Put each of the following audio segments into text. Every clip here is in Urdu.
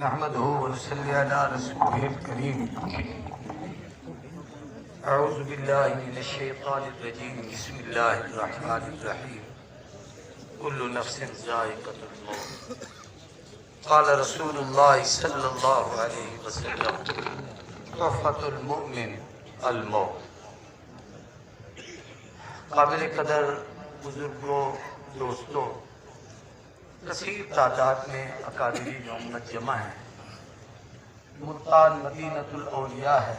نحمده ونصلي على رسوله الكريم. اعوذ بالله من الشیطان الرجیم. بسم اللہ الرحمن الرحیم. كل نفس ذائقة الموت. قال رسول اللہ صلی اللہ علیہ وسلم تحفۃ المؤمن الموت. قابل قدر بزرگوں، دوستوں، کثیر تعداد میں اکابرین امت جمع ہیں. ملتان مدینۃ الاولیاء ہے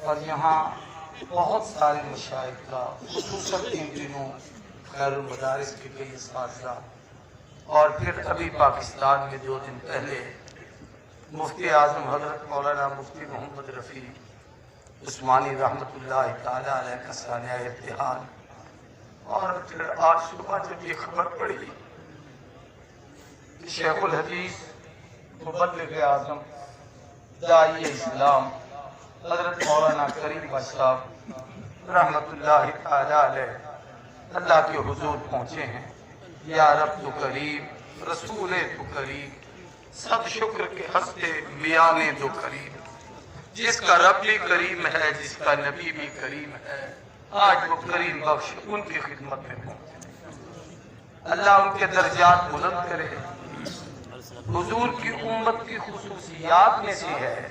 اور یہاں بہت سارے مشائخ کا، خصوصاً ان دنوں خیر المدارس کے کئی اساتذہ، اور پھر ابھی پاکستان میں 2 دن پہلے مفتی اعظم حضرت مولانا مفتی محمد رفیع عثمانی رحمۃ اللہ تعالی علیہ کا سانحہ ارتحال. اور پھر آج صبح جب یہ خبر پڑی کہ شیخ الحدیث مبلغ اعظم داعی اسلام حضرت مولانا کریم بخش صاحب رحمۃ اللہ تعالی علیہ اللہ کے حضور پہنچے ہیں. یا رب تو کریم، رسول تو کریم، سب شکر کے ہستے میانے تو کریم. جس کا رب بھی کریم ہے، جس کا نبی بھی کریم ہے، آج وہ کریم بخش ان کی خدمت میں پہنچے. اللہ ان کے درجات بلند کرے. حضور کی امت کی خصوصیات میں سے ہے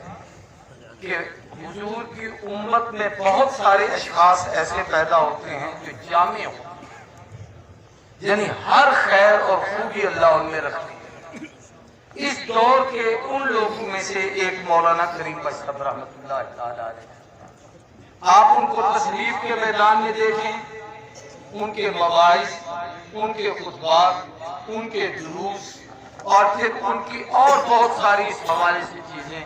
کہ حضور کی امت میں بہت سارے اشخاص ایسے پیدا ہوتے ہیں جو جامع ہوتے ہیں، یعنی ہر خیر اور خوبی اللہ ان میں رکھتی ہے. اس دور کے ان لوگوں میں سے ایک مولانا کریم بخش صاحب رحمۃ اللہ تعالی علیہ. آپ ان کو تصنیف کے میدان میں دیکھیں، ان کے مواعظ، ان کے خطبات، ان کے دروس، اور پھر ان کی اور بہت ساری اس حوالے سے چیزیں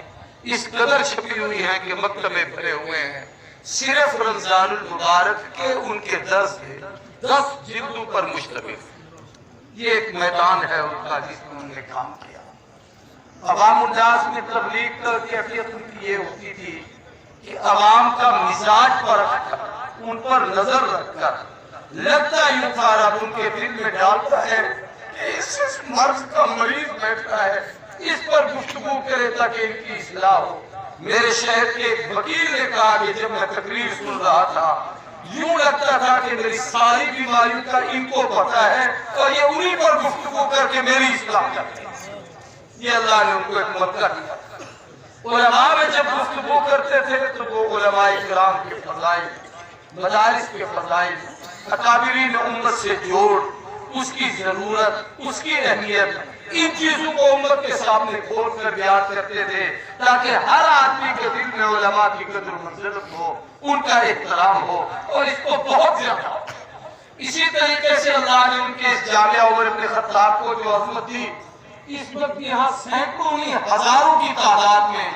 اس قدر چھپی ہوئی ہیں کہ مکتبے بھرے ہوئے ہیں. صرف رمضان المبارک کے ان کے درس کے 10 جلدوں پر مشتمل. یہ ایک میدان ہے ان کا جس میں انہوں نے کام کیا. عوام الناس میں تبلیغ کا کیفیت ان کی یہ ہوتی تھی کہ عوام کا مزاج پر رکھ کر، ان پر نظر رکھ کر، لگتا یوں تھا رب ان کے دل میں ڈالتا ہے کہ اس مرض کا مریض بیٹھا ہے، اس پر گفتگو کرے تاکہ ان کی اصلاح ہو. میرے شہر کے ایک وکیل نے کہا کہ جب میں تقریر سن رہا تھا یوں لگتا تھا کہ میری ساری بیماریوں کا ان کو پتا ہے اور یہ انہی پر گفتگو کر کے میری اصلاح کرتے ہیں. یہ اللہ نے ان کو ایک موقع دیا. علماء میں جب گفتگو کرتے تھے تو وہ علماء کرام کے فضائل، مدارس کے فضائل، اکابرین امت سے جوڑ، اس کی ضرورت، اس کی اہمیت، ان چیزوں کو امت کے سامنے کھول کر بیان کرتے تھے تاکہ ہر آدمی کے دل میں علماء کی قدر و منزلت ہو، ان کا احترام ہو، اور اس کو بہت زیادہ ہو. اسی طریقے سے اللہ نے ان کے اس جامعہ عمر ابن خطاب کو جو عظمت دی، اس وقت یہاں سینکڑوں نہیں ہزاروں کی تعداد میں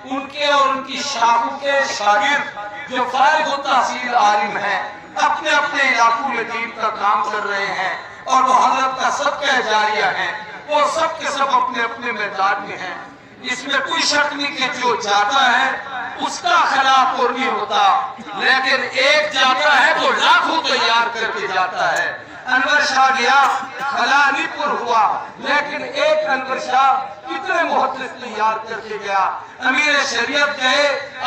ان کے اور ان کی شاخوں کے شاگرد جو فارغ التحصیل عالم ہیں، اپنے اپنے علاقوں میں دین کا کام کر رہے ہیں اور وہ حضرت کا صدقہ جاریہ ہیں. وہ سب کے سب اپنے اپنے میدان میں ہیں. اس میں کوئی شک نہیں کہ جو جاتا ہے اس کا خلا پر نہیں ہوتا، لیکن ایک جاتا ہے تو لاکھوں تیار کر کے جاتا ہے. انور شاہ گیا، خلا نہیں پر ہوا، لیکن ایک انور شاہ کتنے محدث تیار کر کے گیا. امیر شریعت گئے،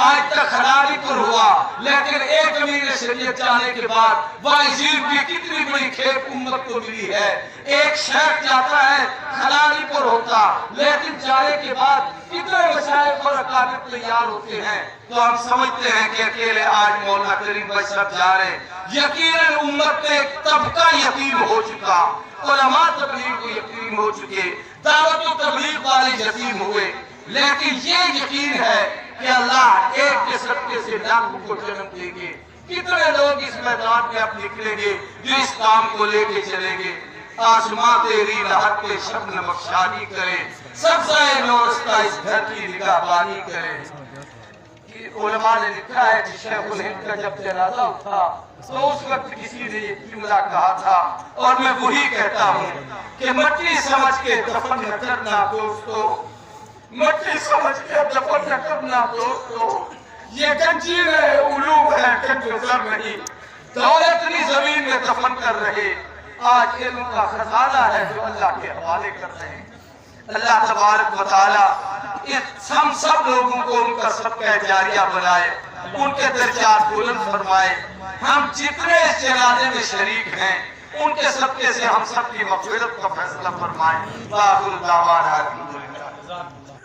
آج تک خلا نہیں پر ہوا، لیکن ایک امیر شریعت جانے کے بعد واعظین کی کتنی بڑی کھیپ امت کو ملی ہے. ایک شیخ جاتا ہے، خلا نہیں پر ہوتا، لیکن جانے کے بعد کتنے مشائخ اور اکابر تیار ہوتے ہیں. تو ہم سمجھتے ہیں کہ اکیلے آج مولانا کریم بخش صاحب جا رہے ہیں. یقیناً امت میں ایک طبقہ یتیم ہو چکا، علماء تبلیغ کو یتیم ہو چکے، دعوت و تبلیغ والے یتیم ہوئے. لیکن یہ یقین ہے کہ اللہ ایک کے صدقے سے لاکھوں کو جنم دیں گے. کتنے لوگ اس میدان میں اب نکلیں گے جو اس کام کو لے کے چلیں گے. آسماں تیری لہر پہ شبنم بخشانی کرے، سبزہ نورستہ اس گھر کی نگہبانی کرے. علماء نے لکھا ہے کہ شیخ الہند کا جب جنازہ اٹھا تو اس وقت کسی نے یہ جملہ کہا تھا، اور میں وہی کہتا ہوں کہ مٹی سمجھ کے دفن نہ کرنا دوستو، مٹی سمجھ کے دفن نہ کرنا دوستو. یہ گنجیر ہے، علوم ہے، کنجر نہیں. دولت نہیں زمین میں دفن کر رہے، آج علم کا خزانہ ہے جو اللہ کے حوالے کر رہے ہیں. اللہ تبارک و تعالی ہم سب لوگوں کو ان کا صدقہ جاریہ بنائے، ان کے درجات بلند فرمائے۔ ہم جتنے اس جنازے میں شریک ہیں ان کے صدقے سے ہم سب کی مغفرت کا فیصلہ فرمائے۔ آخر دعوانا الحمدللہ۔